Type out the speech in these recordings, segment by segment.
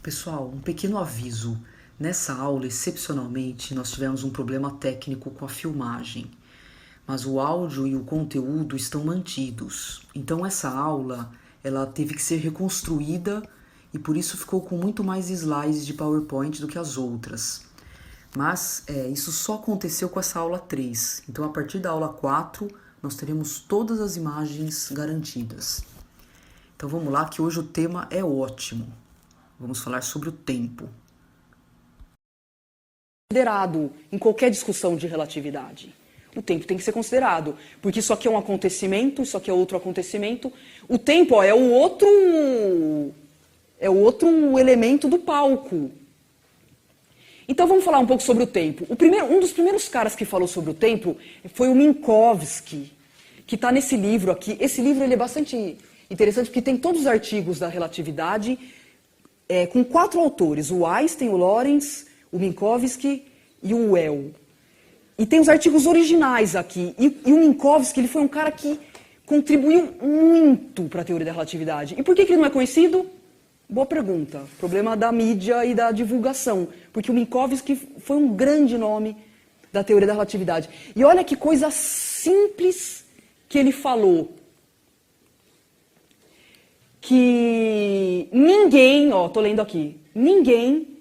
Pessoal, um pequeno aviso. Nessa aula, excepcionalmente, nós tivemos um problema técnico com a filmagem, mas o áudio e o conteúdo estão mantidos. Então essa aula, ela teve que ser reconstruída e por isso ficou com muito mais slides de PowerPoint do que as outras. Mas isso só aconteceu com essa aula 3. Então a partir da aula 4, nós teremos todas as imagens garantidas. Então vamos lá, que hoje o tema é ótimo. Vamos falar sobre o tempo. Considerado em qualquer discussão de relatividade. O tempo tem que ser considerado, porque isso aqui é um acontecimento, isso aqui é outro acontecimento. O tempo é o outro elemento do palco. Então vamos falar um pouco sobre o tempo. Um dos primeiros caras que falou sobre o tempo foi o Minkowski, que está nesse livro aqui. Esse livro ele é bastante interessante porque tem todos os artigos da relatividade com 4 autores, o Einstein, o Lorentz, o Minkowski e o Well. E tem os artigos originais aqui. E o Minkowski ele foi um cara que contribuiu muito para a teoria da relatividade. E por que ele não é conhecido? Boa pergunta. Problema da mídia e da divulgação. Porque o Minkowski foi um grande nome da teoria da relatividade. E olha que coisa simples que ele falou. Que ninguém, tô lendo aqui, ninguém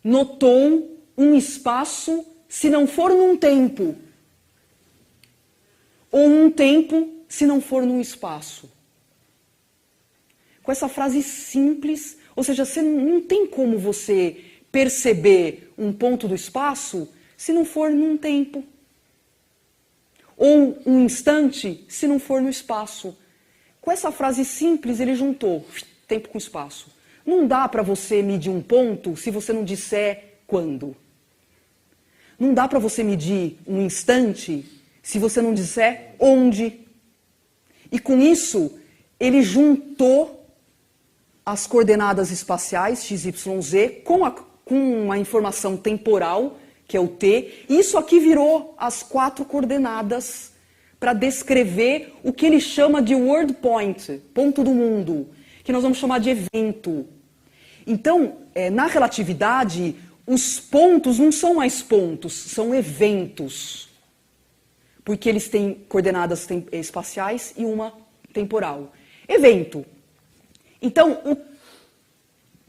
notou um espaço se não for num tempo. Ou um tempo se não for num espaço. Com essa frase simples, ou seja, não tem como você perceber um ponto do espaço se não for num tempo. Ou um instante se não for no espaço. Com essa frase simples, ele juntou tempo com espaço. Não dá para você medir um ponto se você não disser quando. Não dá para você medir um instante se você não disser onde. E com isso, ele juntou as coordenadas espaciais, x, y, z, com uma informação temporal, que é o t. E isso aqui virou as 4 coordenadas para descrever o que ele chama de world point, ponto do mundo, que nós vamos chamar de evento. Então, na relatividade, os pontos não são mais pontos, são eventos. Porque eles têm coordenadas espaciais e uma temporal. Evento. Então,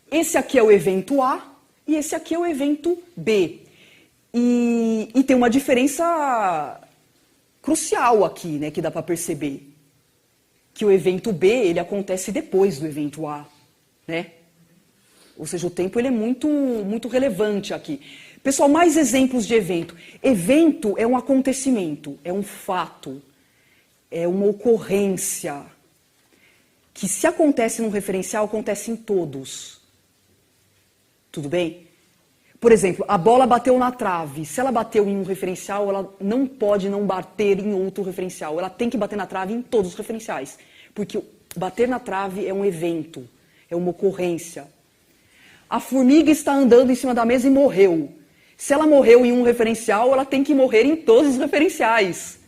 esse aqui é o evento A e esse aqui é o evento B. E tem uma diferença crucial aqui, né, que dá para perceber. Que o evento B, ele acontece depois do evento A, né? Ou seja, o tempo ele é muito relevante aqui. Pessoal, mais exemplos de evento. Evento é um acontecimento, é um fato, é uma ocorrência, que se acontece num referencial, acontece em todos. Tudo bem? Por exemplo, a bola bateu na trave. Se ela bateu em um referencial, ela não pode não bater em outro referencial. Ela tem que bater na trave em todos os referenciais. Porque bater na trave é um evento, é uma ocorrência. A formiga está andando em cima da mesa e morreu. Se ela morreu em um referencial, ela tem que morrer em todos os referenciais.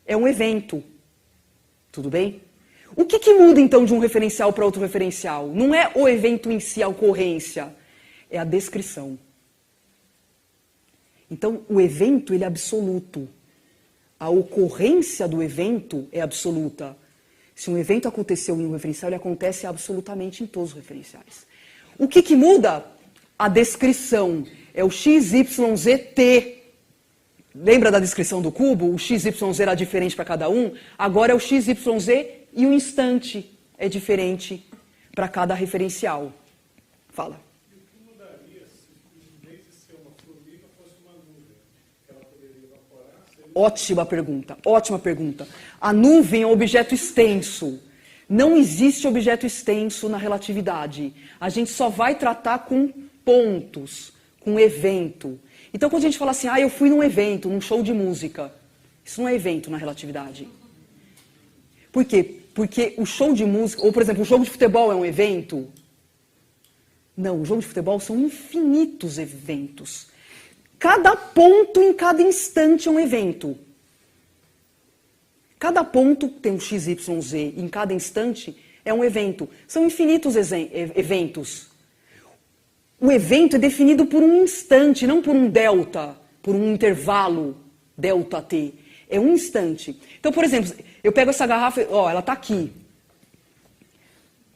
É um evento. Tudo bem? O que muda então de um referencial para outro referencial? Não é o evento em si, a ocorrência. É a descrição. Então, o evento ele é absoluto. A ocorrência do evento é absoluta. Se um evento aconteceu em um referencial, ele acontece absolutamente em todos os referenciais. O que muda? A descrição. É o x, y, z, t. Lembra da descrição do cubo? O x, y, z era diferente para cada um. Agora é o x, y, z e o instante é diferente para cada referencial. Fala. Ótima pergunta, ótima pergunta. A nuvem é um objeto extenso. Não existe objeto extenso na relatividade. A gente só vai tratar com pontos, com evento. Então, quando a gente fala assim, eu fui num evento, num show de música, isso não é evento na relatividade. Por quê? Porque o show de música, ou por exemplo, o jogo de futebol é um evento? Não, o jogo de futebol são infinitos eventos. Cada ponto em cada instante é um evento. Cada ponto tem um x, y, z. Em cada instante é um evento. São infinitos eventos. o evento é definido por um instante, não por um delta, por um intervalo, delta t. É um instante. Então, por exemplo, eu pego essa garrafa, ó, ela está aqui.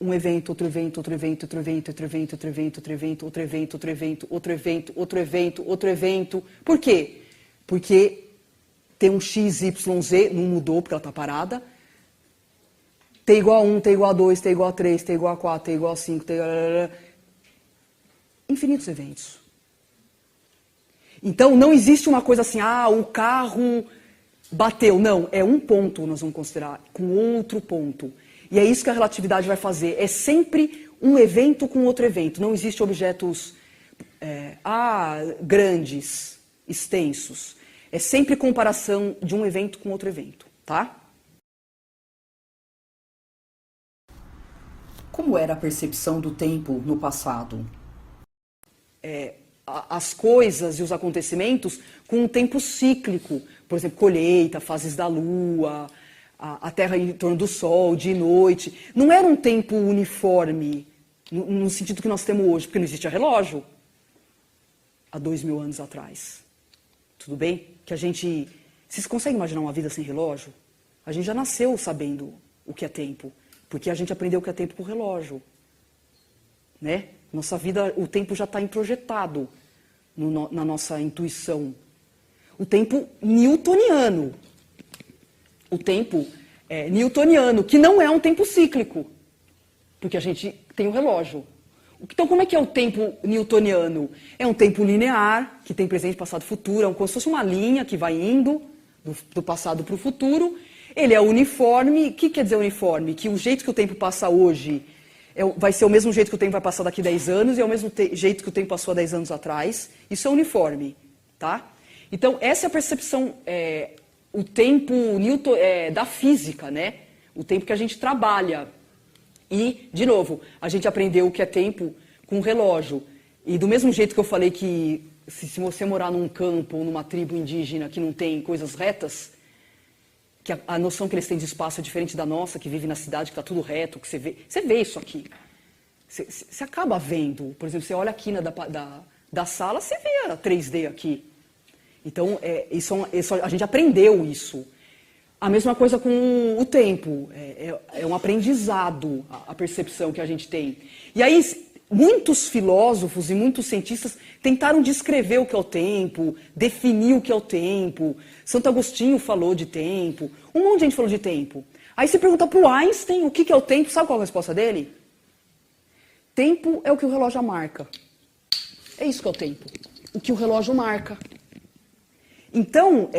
Um evento, outro evento, outro evento, outro evento, outro evento, outro evento, outro evento, outro evento, outro evento, outro evento, outro evento, outro evento. Por quê? Porque tem um x, y, z, não mudou porque ela está parada. T igual a 1, T igual a 2, T igual a 3, T igual a 4, T igual a 5, T igual a... Infinitos eventos. Então, não existe uma coisa assim, o carro bateu. Não, é um ponto nós vamos considerar, com outro ponto. E é isso que a relatividade vai fazer. É sempre um evento com outro evento. Não existe objetos grandes, extensos. É sempre comparação de um evento com outro evento, tá? Como era a percepção do tempo no passado? As coisas e os acontecimentos com um tempo cíclico. Por exemplo, colheita, fases da lua, a Terra em torno do Sol, de noite. Não era um tempo uniforme, no sentido que nós temos hoje, porque não existia relógio há 2000 anos atrás. Tudo bem? Que a gente... Vocês conseguem imaginar uma vida sem relógio? A gente já nasceu sabendo o que é tempo, porque a gente aprendeu o que é tempo com o relógio. Né? Nossa vida, o tempo já está introjetado na nossa intuição. O tempo newtoniano. O tempo newtoniano, que não é um tempo cíclico, porque a gente tem um relógio. Então, como é que é o tempo newtoniano? É um tempo linear, que tem presente, passado, futuro, como se fosse uma linha que vai indo do passado para o futuro. Ele é uniforme. O que quer dizer uniforme? Que o jeito que o tempo passa hoje vai ser o mesmo jeito que o tempo vai passar daqui a 10 anos e é o mesmo jeito que o tempo passou há 10 anos atrás. Isso é uniforme, tá? Então, essa é a percepção, o tempo da física, né? O tempo que a gente trabalha. E, de novo, a gente aprendeu o que é tempo com relógio. E do mesmo jeito que eu falei que se você morar num campo ou numa tribo indígena que não tem coisas retas, que a noção que eles têm de espaço é diferente da nossa, que vive na cidade, que está tudo reto, que você vê isso aqui. Você acaba vendo. Por exemplo, você olha a quina da sala, você vê a 3D aqui. Então, a gente aprendeu isso. A mesma coisa com o tempo. É um aprendizado a percepção que a gente tem. E aí, muitos filósofos e muitos cientistas tentaram descrever o que é o tempo, definir o que é o tempo. Santo Agostinho falou de tempo. Um monte de gente falou de tempo. Aí você pergunta para o Einstein o que é o tempo. Sabe qual é a resposta dele? Tempo é o que o relógio marca. É isso que é o tempo. O que o relógio marca. Então,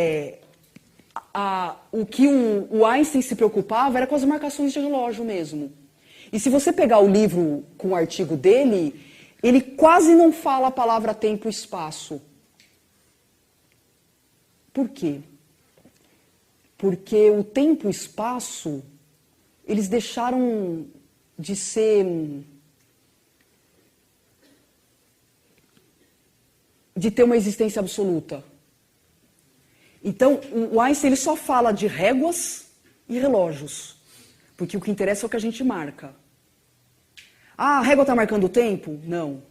o que o Einstein se preocupava era com as marcações de relógio mesmo. E se você pegar o livro com o artigo dele, ele quase não fala a palavra tempo e espaço. Por quê? Porque o tempo e o espaço, eles deixaram de ser... de ter uma existência absoluta. Então, o Einstein ele só fala de réguas e relógios. Porque o que interessa é o que a gente marca. A régua está marcando o tempo? Não.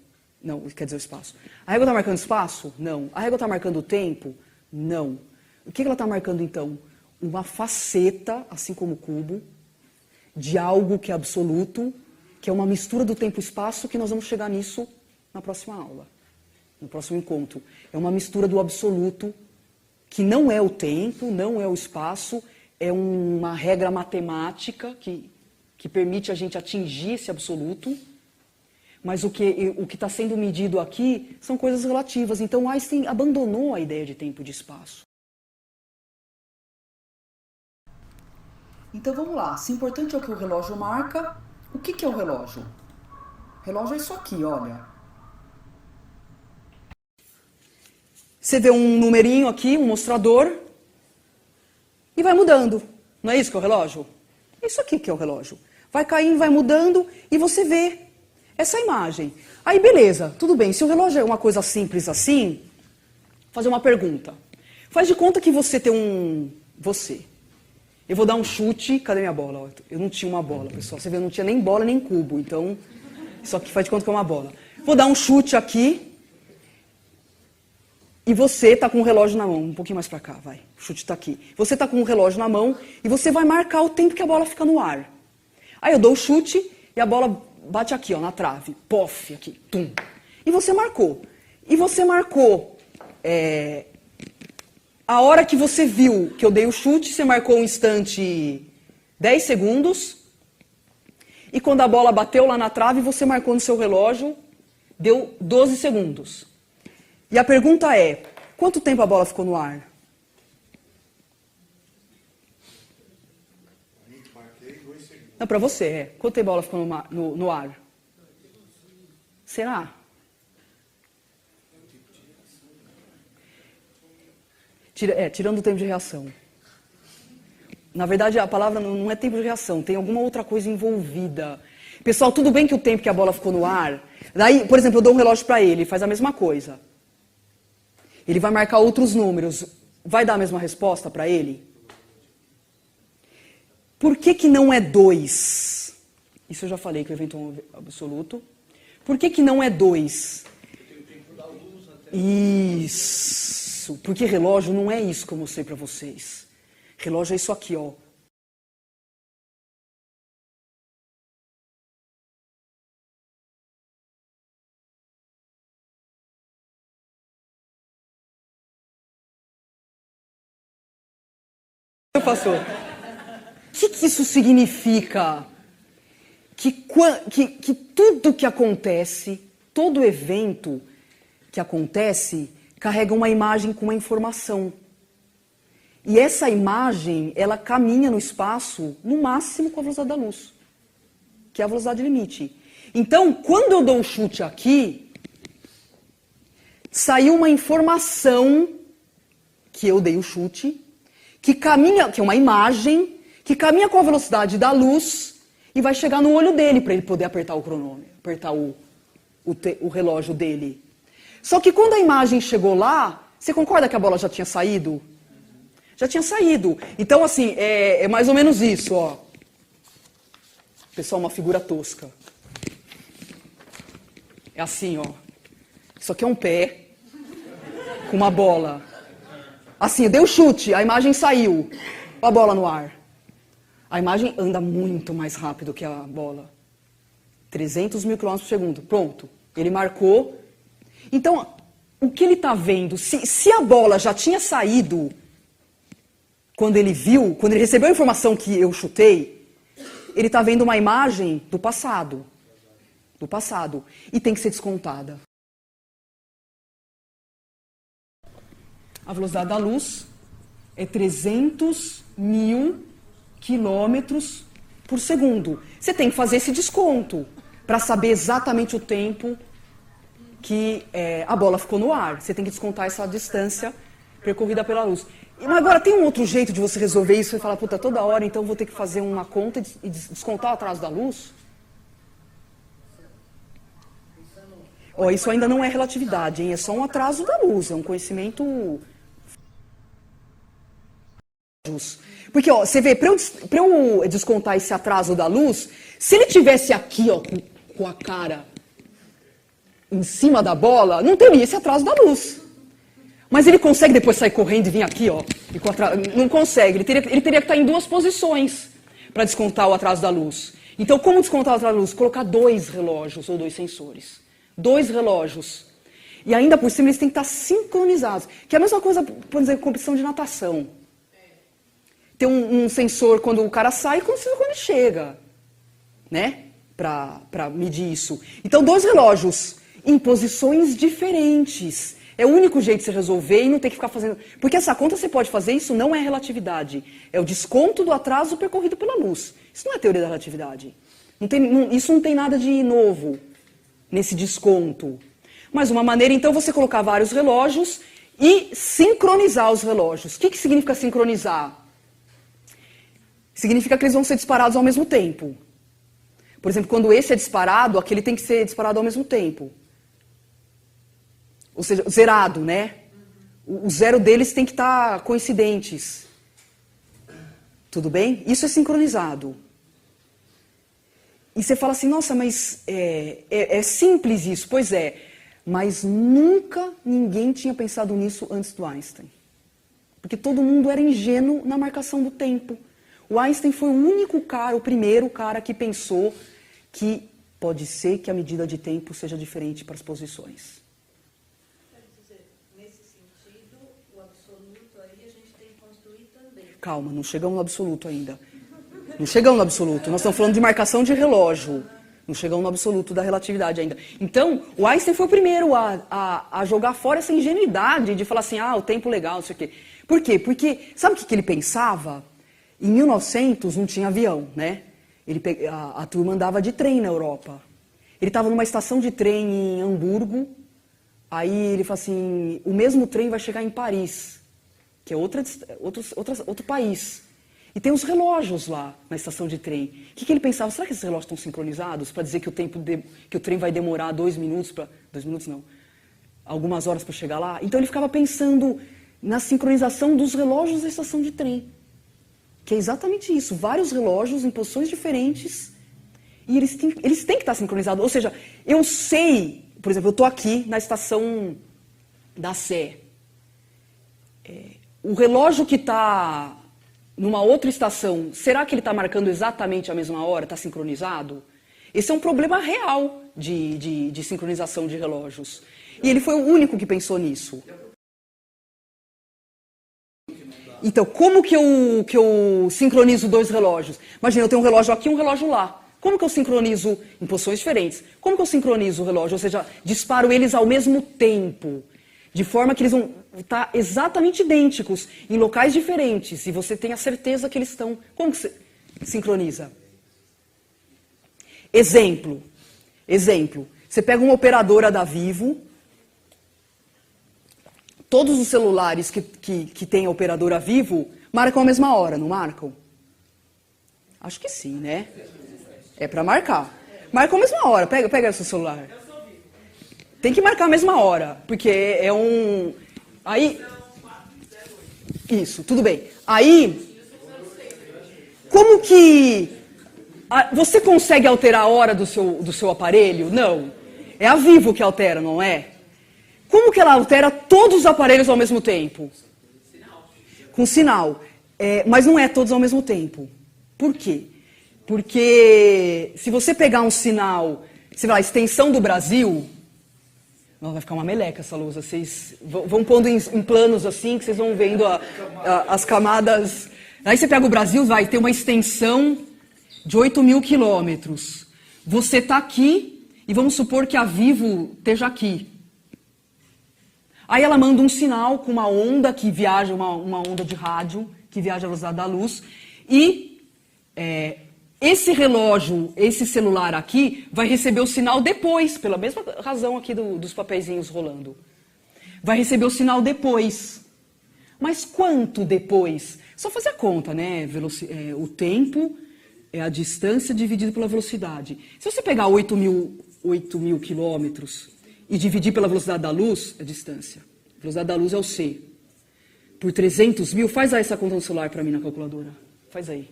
Não, quer dizer o espaço. A régua está marcando espaço? Não. A régua está marcando o tempo? Não. O que ela está marcando, então? Uma faceta, assim como o cubo, de algo que é absoluto, que é uma mistura do tempo e espaço, que nós vamos chegar nisso na próxima aula, no próximo encontro. É uma mistura do absoluto, que não é o tempo, não é o espaço, é uma regra matemática que permite a gente atingir esse absoluto, mas o que está sendo medido aqui são coisas relativas. Então Einstein abandonou a ideia de tempo e de espaço. Então vamos lá, se importante é o que o relógio marca, o que é o relógio? O relógio é isso aqui, olha. Você vê um numerinho aqui, um mostrador, e vai mudando. Não é isso que é o relógio? É isso aqui que é o relógio. Vai caindo, vai mudando, e você vê essa imagem. Aí, beleza, tudo bem. Se o relógio é uma coisa simples assim, vou fazer uma pergunta. Faz de conta que você tem Você. Eu vou dar um chute. Cadê minha bola? Eu não tinha uma bola, pessoal. Você vê, eu não tinha nem bola nem cubo. Então, só que faz de conta que é uma bola. Vou dar um chute aqui. E você está com o relógio na mão. Um pouquinho mais para cá, vai. O chute está aqui. Você está com o relógio na mão e você vai marcar o tempo que a bola fica no ar. Aí eu dou o chute e a bola bate aqui, ó, na trave. Pof, aqui. Tum. E você marcou. E você marcou... a hora que você viu que eu dei o chute, você marcou um instante 10 segundos. E quando a bola bateu lá na trave, você marcou no seu relógio, deu 12 segundos. E a pergunta é, quanto tempo a bola ficou no ar? Não, para você, quanto tempo a bola ficou no ar? Será? Tirando o tempo de reação. Na verdade, a palavra não é tempo de reação, tem alguma outra coisa envolvida. Pessoal, tudo bem que o tempo que a bola ficou no ar... Daí, por exemplo, eu dou um relógio para ele, faz a mesma coisa. Ele vai marcar outros números. Vai dar a mesma resposta para ele? Por que não é 2? Isso eu já falei, que o evento é absoluto. Por que não é 2? Isso. Porque relógio não é isso que eu mostrei para vocês. Relógio é isso aqui, ó. Passou. O que isso significa? Que tudo que acontece, todo evento que acontece, carrega uma imagem com uma informação. E essa imagem, ela caminha no espaço, no máximo com a velocidade da luz, que é a velocidade limite. Então, quando eu dou um chute aqui, saiu uma informação que eu dei o chute, que caminha, que é uma imagem, que caminha com a velocidade da luz e vai chegar no olho dele para ele poder apertar o cronômetro, apertar o relógio dele. Só que quando a imagem chegou lá, você concorda que a bola já tinha saído? Já tinha saído. Então, assim, é mais ou menos isso, ó. Pessoal, uma figura tosca. É assim, ó. Isso aqui é um pé com uma bola. Assim, eu dei o chute, a imagem saiu. A bola no ar. A imagem anda muito mais rápido que a bola. 300 mil quilômetros por segundo. Pronto. Ele marcou. Então, o que ele está vendo? Se a bola já tinha saído quando ele viu, quando ele recebeu a informação que eu chutei, ele está vendo uma imagem do passado. Do passado. E tem que ser descontada. A velocidade da luz é 300 mil quilômetros por segundo. Você tem que fazer esse desconto para saber exatamente o tempo que a bola ficou no ar. Você tem que descontar essa distância percorrida pela luz. Mas agora, tem um outro jeito de você resolver isso? Você fala, puta, toda hora, então vou ter que fazer uma conta e descontar o atraso da luz? Ó, isso ainda não é relatividade, hein? É só um atraso da luz, é um conhecimento... Porque, ó, você vê, para eu descontar esse atraso da luz, se ele tivesse aqui, ó, com a cara em cima da bola, não teria esse atraso da luz. Mas ele consegue depois sair correndo e vir aqui, ó, e com não consegue. Ele teria que estar em duas posições para descontar o atraso da luz. Então, como descontar o atraso da luz? Colocar 2 relógios ou 2 sensores. 2 relógios. E ainda por cima eles têm que estar sincronizados. Que é a mesma coisa, por exemplo, competição de natação. Tem um sensor quando o cara sai e quando ele chega, né? Para medir isso. Então, 2 relógios em posições diferentes. É o único jeito de você resolver e não ter que ficar fazendo... Porque essa conta você pode fazer, isso não é relatividade. É o desconto do atraso percorrido pela luz. Isso não é teoria da relatividade. Isso não tem nada de novo nesse desconto. Mas uma maneira, então, você colocar vários relógios e sincronizar os relógios. O que significa sincronizar? Significa que eles vão ser disparados ao mesmo tempo. Por exemplo, quando esse é disparado, aquele tem que ser disparado ao mesmo tempo. Ou seja, zerado, né? O zero deles tem que estar coincidentes. Tudo bem? Isso é sincronizado. E você fala assim, nossa, mas é simples isso. Pois é, mas nunca ninguém tinha pensado nisso antes do Einstein. Porque todo mundo era ingênuo na marcação do tempo. O Einstein foi o único cara, o primeiro cara que pensou que pode ser que a medida de tempo seja diferente para as posições. Quer dizer, nesse sentido, o absoluto aí a gente tem que construir também. Calma, não chegamos no absoluto ainda. Não chegamos no absoluto. Nós estamos falando de marcação de relógio. Não chegamos no absoluto da relatividade ainda. Então, o Einstein foi o primeiro a jogar fora essa ingenuidade de falar assim, o tempo legal, não sei o quê. Por quê? Porque, sabe o que ele pensava? Em 1900 não tinha avião, né? A turma andava de trem na Europa. Ele estava numa estação de trem em Hamburgo, aí ele falou assim, o mesmo trem vai chegar em Paris, que é outro país. E tem os relógios lá na estação de trem. O que ele pensava? Será que esses relógios estão sincronizados para dizer que o trem vai demorar 2 minutos para... 2 minutos não. Algumas horas para chegar lá? Então ele ficava pensando na sincronização dos relógios da estação de trem. Que é exatamente isso. Vários relógios em posições diferentes e eles têm que estar sincronizados. Ou seja, eu sei... Por exemplo, eu estou aqui na estação da Sé. O relógio que está numa outra estação, será que ele está marcando exatamente a mesma hora? Está sincronizado? Esse é um problema real de sincronização de relógios. E ele foi o único que pensou nisso. Então, como que eu sincronizo 2 relógios? Imagina, eu tenho um relógio aqui e um relógio lá. Como que eu sincronizo em posições diferentes? Como que eu sincronizo o relógio? Ou seja, disparo eles ao mesmo tempo. De forma que eles vão estar exatamente idênticos, em locais diferentes. E você tem a certeza que eles estão... Como que você sincroniza? Exemplo. Você pega uma operadora da Vivo. Todos os celulares que têm a operadora Vivo marcam a mesma hora, não marcam? Acho que sim, né? É para marcar. Marcam a mesma hora. Pega o seu celular. Tem que marcar a mesma hora, porque é um... Aí... Isso, tudo bem. Aí, como que... Você consegue alterar a hora do seu aparelho? Não. É a Vivo que altera, não é? Como que ela altera todos os aparelhos ao mesmo tempo? Com sinal. Mas não é todos ao mesmo tempo. Por quê? Porque se você pegar um sinal, sei lá, extensão do Brasil... Não, vai ficar uma meleca essa lousa. Vocês vão pondo em planos assim, que vocês vão vendo as camadas. Aí você pega o Brasil, vai ter uma extensão de 8.000 quilômetros. Você está aqui e vamos supor que a Vivo esteja aqui. Aí ela manda um sinal com uma onda que viaja, uma onda de rádio, que viaja à velocidade da luz. E esse relógio, esse celular aqui, vai receber o sinal depois, pela mesma razão aqui dos papeizinhos rolando. Vai receber o sinal depois. Mas quanto depois? Só fazer a conta, né? O tempo é a distância dividida pela velocidade. Se você pegar 8.000 quilômetros e dividir pela velocidade da luz, é a distância. A velocidade da luz é o c. Por 300.000, faz aí essa conta no celular para mim na calculadora. Faz aí.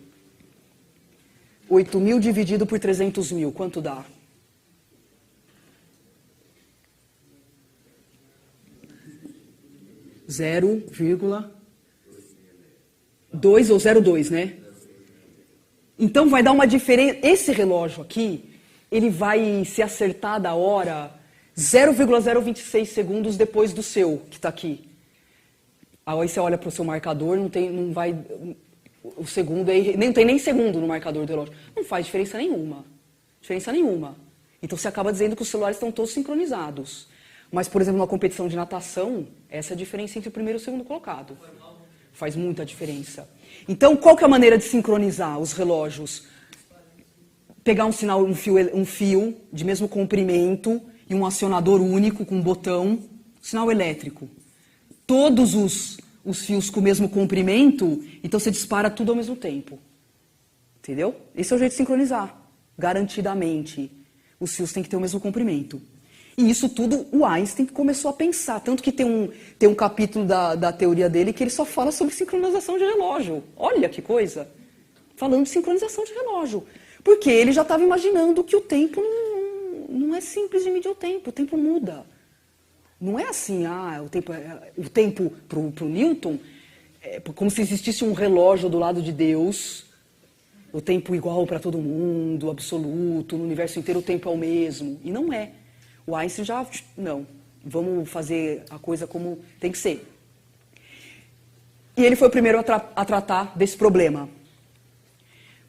8.000 dividido por 300.000, quanto dá? Zero, 2 ou 0,2, né? Então vai dar uma diferença. Esse relógio aqui, ele vai se acertar da hora 0,026 segundos depois do seu, que está aqui. Aí você olha para o seu marcador, não vai... O segundo aí, não tem nem segundo no marcador do relógio. Não faz diferença nenhuma. Então você acaba dizendo que os celulares estão todos sincronizados. Mas, por exemplo, numa competição de natação, essa é a diferença entre o primeiro e o segundo colocado. Faz muita diferença. Então, qual que é a maneira de sincronizar os relógios? Pegar um sinal, um fio de mesmo comprimento e um acionador único com um botão, sinal elétrico. Todos os fios com o mesmo comprimento, então você dispara tudo ao mesmo tempo. Entendeu? Esse é o jeito de sincronizar, garantidamente. Os fios têm que ter o mesmo comprimento. E isso tudo o Einstein começou a pensar. Tanto que tem um capítulo da teoria dele que ele só fala sobre sincronização de relógio. Olha que coisa! Falando de sincronização de relógio. Porque ele já estava imaginando que o tempo não é simples de medir o tempo muda. Não é assim, o tempo para o Newton é como se existisse um relógio do lado de Deus, o tempo igual para todo mundo, absoluto, no universo inteiro o tempo é o mesmo. E não é. O Einstein já, não, vamos fazer a coisa como tem que ser. E ele foi o primeiro a tratar desse problema.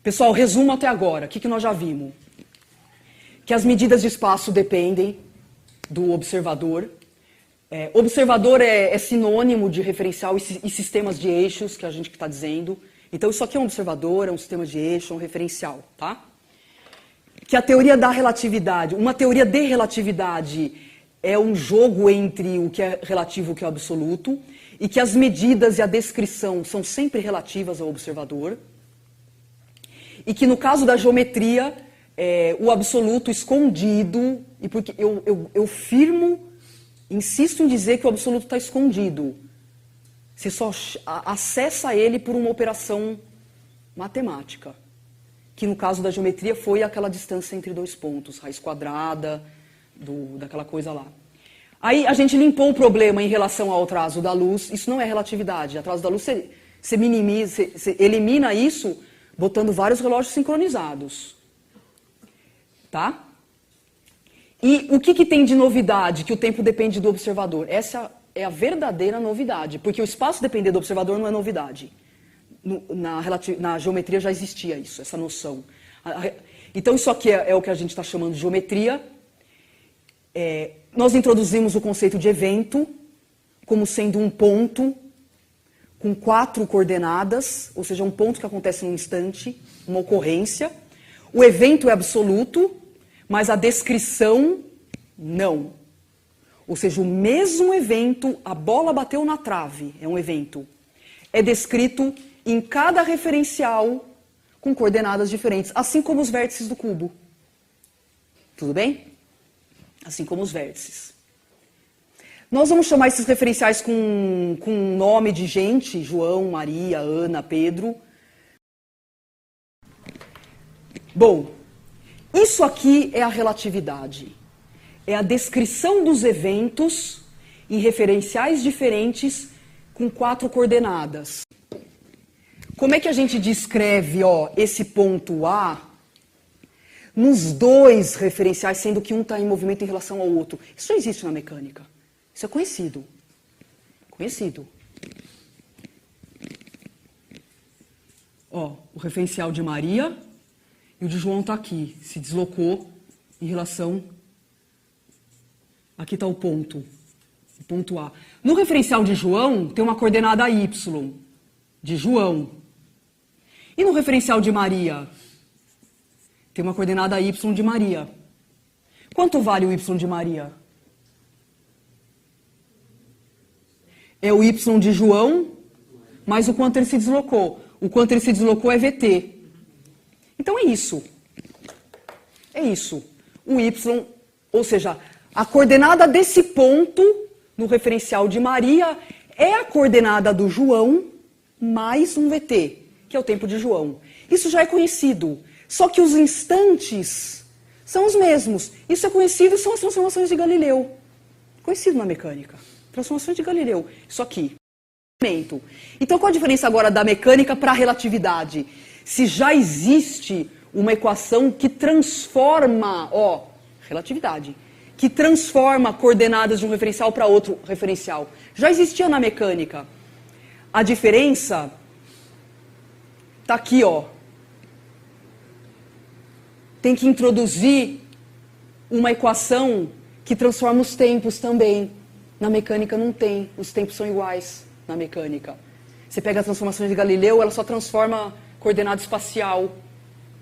Pessoal, resumo até agora, o que nós já vimos? Que as medidas de espaço dependem do observador. Observador é sinônimo de referencial e sistemas de eixos, que a gente está dizendo. Então, isso aqui é um observador, é um sistema de eixo, é um referencial, tá? Que a teoria da relatividade, uma teoria de relatividade é um jogo entre o que é relativo e o que é absoluto, e que as medidas e a descrição são sempre relativas ao observador, e que no caso da geometria, o absoluto escondido, e porque eu insisto em dizer que o absoluto está escondido. Você só acessa ele por uma operação matemática, que no caso da geometria foi aquela distância entre dois pontos, raiz quadrada, daquela coisa lá. Aí a gente limpou o problema em relação ao atraso da luz, isso não é relatividade. Atraso da luz você minimiza, você elimina isso botando vários relógios sincronizados. Tá? E o que tem de novidade? Que o tempo depende do observador. Essa é a verdadeira novidade, porque o espaço depender do observador não é novidade. Na geometria já existia isso, essa noção. Então isso aqui é o que a gente está chamando de geometria. Nós introduzimos o conceito de evento como sendo um ponto com 4 coordenadas, ou seja, um ponto que acontece num instante, uma ocorrência. O evento é absoluto, mas a descrição não. Ou seja, o mesmo evento, a bola bateu na trave, é um evento. É descrito em cada referencial com coordenadas diferentes, assim como os vértices do cubo. Tudo bem? Assim como os vértices. Nós vamos chamar esses referenciais com nome de gente, João, Maria, Ana, Pedro. Bom, isso aqui é a relatividade. É a descrição dos eventos em referenciais diferentes com 4 coordenadas. Como é que a gente descreve esse ponto A nos 2 referenciais, sendo que um está em movimento em relação ao outro? Isso não existe na mecânica. Isso é conhecido. Conhecido. O referencial de Maria e o de João está aqui. Se deslocou em relação... Aqui está o ponto A. No referencial de João, tem uma coordenada Y, de João. E no referencial de Maria, tem uma coordenada Y de Maria. Quanto vale o Y de Maria? É o Y de João, mais o quanto ele se deslocou. O quanto ele se deslocou é VT. Então é isso. É isso. O Y, ou seja... A coordenada desse ponto, no referencial de Maria, é a coordenada do João mais um VT, que é o tempo de João. Isso já é conhecido. Só que os instantes são os mesmos. Isso é conhecido, são as transformações de Galileu. Conhecido na mecânica. Transformações de Galileu. Isso aqui. Então, qual a diferença agora da mecânica para a relatividade? Se já existe uma equação que transforma, relatividade, que transforma coordenadas de um referencial para outro referencial. Já existia na mecânica. A diferença está aqui, Tem que introduzir uma equação que transforma os tempos também. Na mecânica não tem, os tempos são iguais na mecânica. Você pega as transformações de Galileu, ela só transforma coordenada espacial,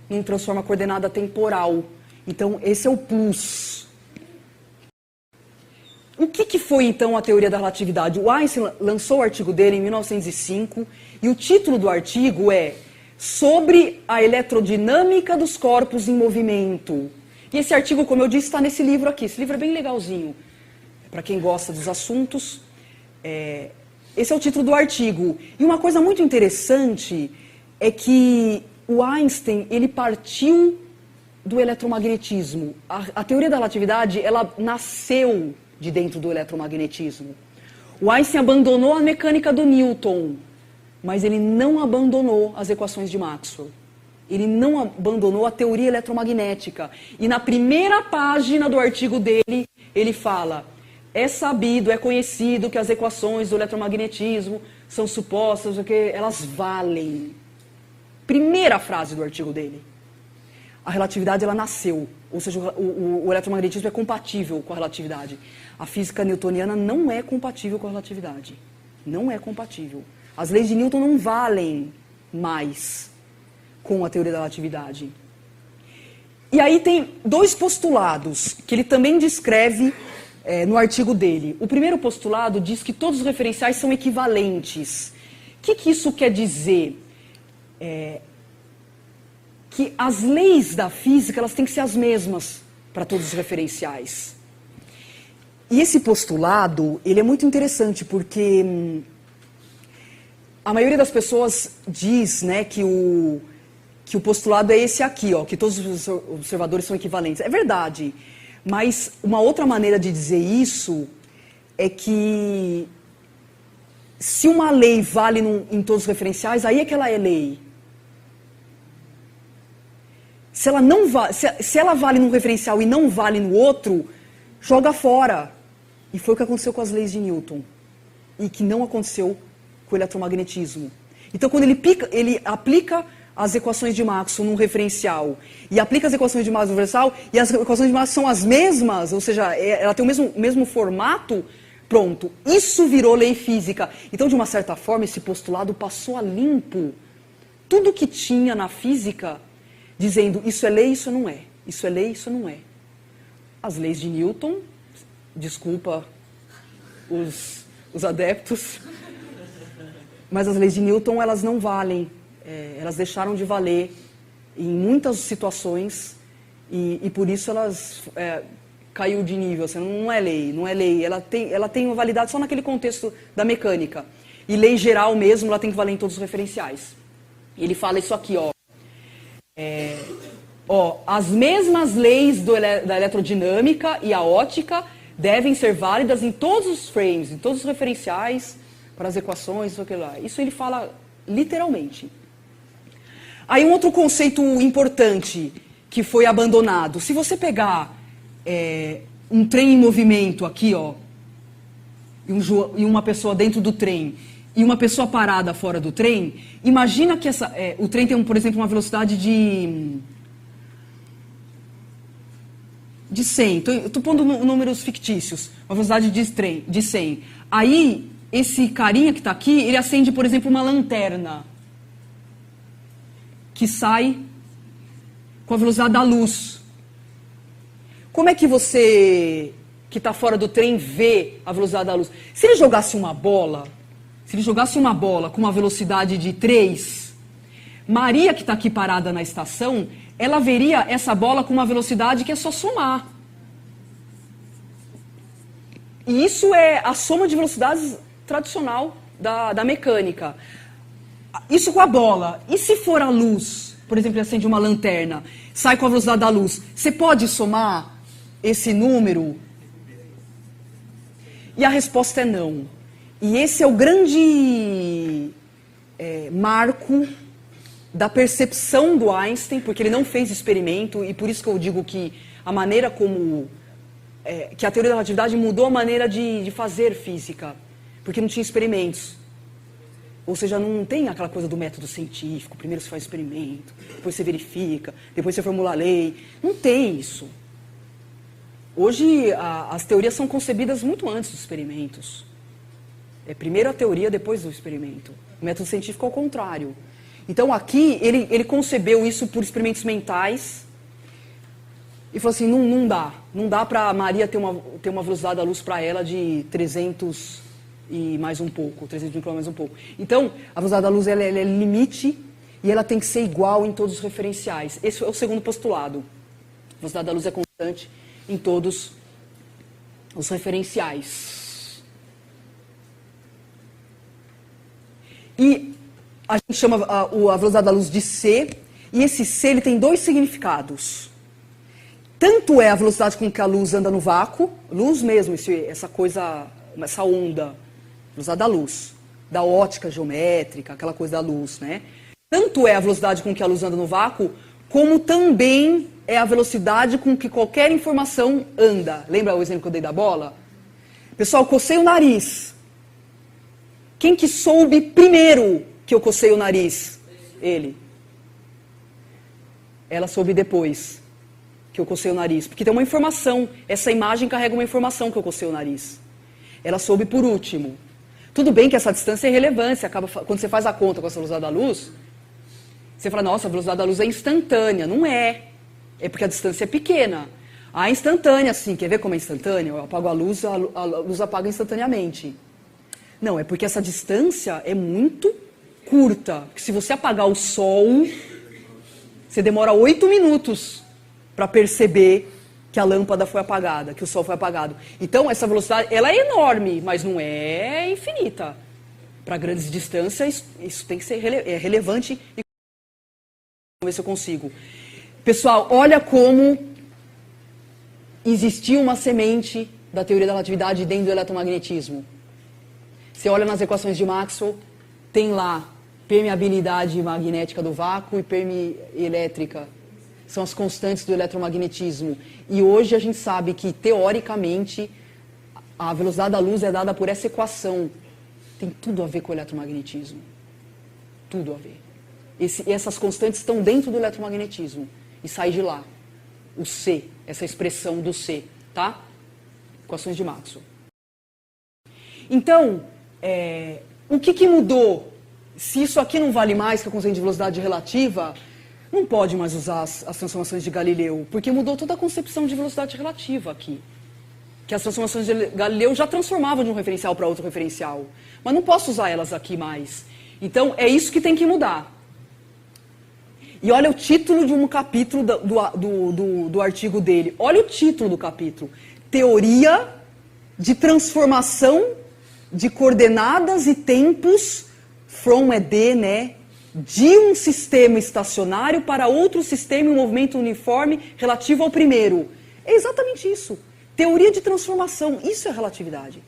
não transforma coordenada temporal. Então, esse é o plus. O que foi, então, a teoria da relatividade? O Einstein lançou o artigo dele em 1905 e o título do artigo é Sobre a Eletrodinâmica dos Corpos em Movimento. E esse artigo, como eu disse, está nesse livro aqui. Esse livro é bem legalzinho, para quem gosta dos assuntos. Esse é o título do artigo. E uma coisa muito interessante é que o Einstein, ele partiu do eletromagnetismo. A teoria da relatividade, ela nasceu de dentro do eletromagnetismo. O Einstein abandonou a mecânica do Newton, mas ele não abandonou as equações de Maxwell. Ele não abandonou a teoria eletromagnética. E na primeira página do artigo dele, ele fala: é sabido, é conhecido que as equações do eletromagnetismo são supostas, porque elas valem. Primeira frase do artigo dele. A relatividade, ela nasceu. Ou seja, o eletromagnetismo é compatível com a relatividade. A física newtoniana não é compatível com a relatividade. Não é compatível. As leis de Newton não valem mais com a teoria da relatividade. E aí tem dois postulados que ele também descreve no artigo dele. O primeiro postulado diz que todos os referenciais são equivalentes. O que isso quer dizer? Que as leis da física, elas têm que ser as mesmas para todos os referenciais. E esse postulado, ele é muito interessante, porque a maioria das pessoas diz, né, que o postulado é esse aqui, ó, que todos os observadores são equivalentes. É verdade, mas uma outra maneira de dizer isso é que se uma lei vale em todos os referenciais, aí é que ela é lei. Se ela vale num referencial e não vale no outro, joga fora. E foi o que aconteceu com as leis de Newton. E que não aconteceu com o eletromagnetismo. Então, quando ele aplica as equações de Maxwell num referencial, e aplica as equações de Maxwell no referencial, e as equações de Maxwell são as mesmas, ou seja, ela tem o mesmo formato, pronto. Isso virou lei física. Então, de uma certa forma, esse postulado passou a limpo tudo que tinha na física, dizendo, isso é lei, isso não é. Isso é lei, isso não é. As leis de Newton, desculpa os adeptos, mas as leis de Newton, elas não valem. Elas deixaram de valer em muitas situações e por isso elas caiu de nível. Assim, não é lei, não é lei. Ela tem uma validade só naquele contexto da mecânica. E lei geral mesmo, ela tem que valer em todos os referenciais. E ele fala isso aqui, ó. As mesmas leis da eletrodinâmica e a ótica devem ser válidas em todos os frames, em todos os referenciais, para as equações, isso, aquilo lá. Isso ele fala literalmente. Aí um outro conceito importante que foi abandonado. Se você pegar um trem em movimento aqui, ó, e uma pessoa dentro do trem, e uma pessoa parada fora do trem, imagina que o trem tem, por exemplo, uma velocidade de 100. Estou pondo números fictícios. Uma velocidade de 100. Aí, esse carinha que está aqui, ele acende, por exemplo, uma lanterna que sai com a velocidade da luz. Como é que você, que está fora do trem, vê a velocidade da luz? Se ele jogasse uma bola com uma velocidade de 3, Maria, que está aqui parada na estação, ela veria essa bola com uma velocidade que é só somar. E isso é a soma de velocidades tradicional da mecânica. Isso com a bola. E se for a luz, por exemplo, acende uma lanterna, sai com a velocidade da luz, você pode somar esse número? E a resposta é não. E esse é o grande marco da percepção do Einstein, porque ele não fez experimento, e por isso que eu digo que a maneira como... que a teoria da relatividade mudou a maneira de fazer física, porque não tinha experimentos. Ou seja, não tem aquela coisa do método científico, primeiro você faz experimento, depois você verifica, depois você formula a lei. Não tem isso. Hoje, as teorias são concebidas muito antes dos experimentos. Primeiro a teoria, depois o experimento. O método científico é o contrário. Então, aqui, ele concebeu isso por experimentos mentais e falou assim, não dá. Não dá para a Maria ter uma velocidade da luz para ela de 300 e mais um pouco, 300 mil mais um pouco. Então, a velocidade da luz ela é limite e ela tem que ser igual em todos os referenciais. Esse é o segundo postulado. A velocidade da luz é constante em todos os referenciais. E a gente chama a velocidade da luz de C, E esse C ele tem dois significados. Tanto é a velocidade com que a luz anda no vácuo, luz mesmo, essa coisa, essa onda, velocidade da luz, da ótica geométrica, aquela coisa da luz, né? Tanto é a velocidade com que a luz anda no vácuo, como também é a velocidade com que qualquer informação anda. Lembra o exemplo que eu dei da bola? Pessoal, cocei o nariz. Quem que soube primeiro que eu cocei o nariz? Ele. Ela soube depois que eu cocei o nariz. Porque tem uma informação. Essa imagem carrega uma informação que eu cocei o nariz. Ela soube por último. Tudo bem que essa distância é irrelevante. Quando você faz a conta com essa velocidade da luz, você fala, nossa, a velocidade da luz é instantânea. Não é. É porque a distância é pequena. A instantânea, sim. Quer ver como é instantânea? Eu apago a luz apaga instantaneamente. Não, é porque essa distância é muito curta. Porque se você apagar o sol, você demora 8 minutos para perceber que a lâmpada foi apagada, que o sol foi apagado. Então, essa velocidade, ela é enorme, mas não é infinita. Para grandes distâncias, isso tem que ser relevante. E vamos ver se eu consigo. Pessoal, olha como existiu uma semente da teoria da relatividade dentro do eletromagnetismo. Você olha nas equações de Maxwell, tem lá permeabilidade magnética do vácuo e permeelétrica. São as constantes do eletromagnetismo. E hoje a gente sabe que, teoricamente, a velocidade da luz é dada por essa equação. Tem tudo a ver com o eletromagnetismo. Tudo a ver. Essas constantes estão dentro do eletromagnetismo. E sai de lá. O C, essa expressão do C, tá? Equações de Maxwell. Então, o que mudou? Se isso aqui não vale mais que o conceito de velocidade relativa, não pode mais usar as transformações de Galileu, porque mudou toda a concepção de velocidade relativa aqui. Que as transformações de Galileu já transformavam de um referencial para outro referencial. Mas não posso usar elas aqui mais. Então, é isso que tem que mudar. E olha o título de um capítulo do artigo dele. Olha o título do capítulo. Teoria de transformação de coordenadas e tempos from ED, né? De um sistema estacionário para outro sistema em movimento uniforme relativo ao primeiro. É exatamente isso. Teoria de transformação. Isso é relatividade.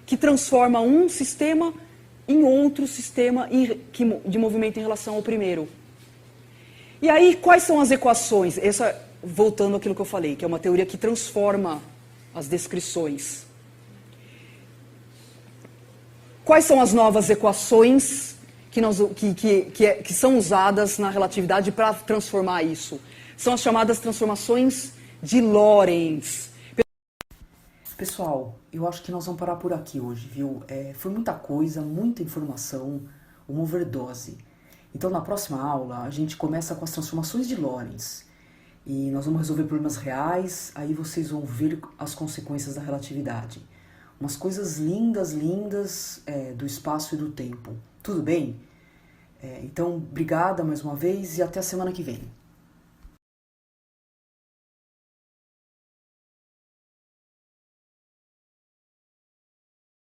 Que transforma um sistema em outro sistema de movimento em relação ao primeiro. E aí, quais são as equações? Essa, voltando àquilo que eu falei, que é uma teoria que transforma as descrições. Quais são as novas equações que são usadas na relatividade para transformar isso? São as chamadas transformações de Lorentz. Pessoal, eu acho que nós vamos parar por aqui hoje, viu? Foi muita coisa, muita informação, uma overdose. Então, na próxima aula, a gente começa com as transformações de Lorentz. E nós vamos resolver problemas reais, aí vocês vão ver as consequências da relatividade. Umas coisas lindas, lindas do espaço e do tempo. Tudo bem? Então, obrigada mais uma vez e até a semana que vem.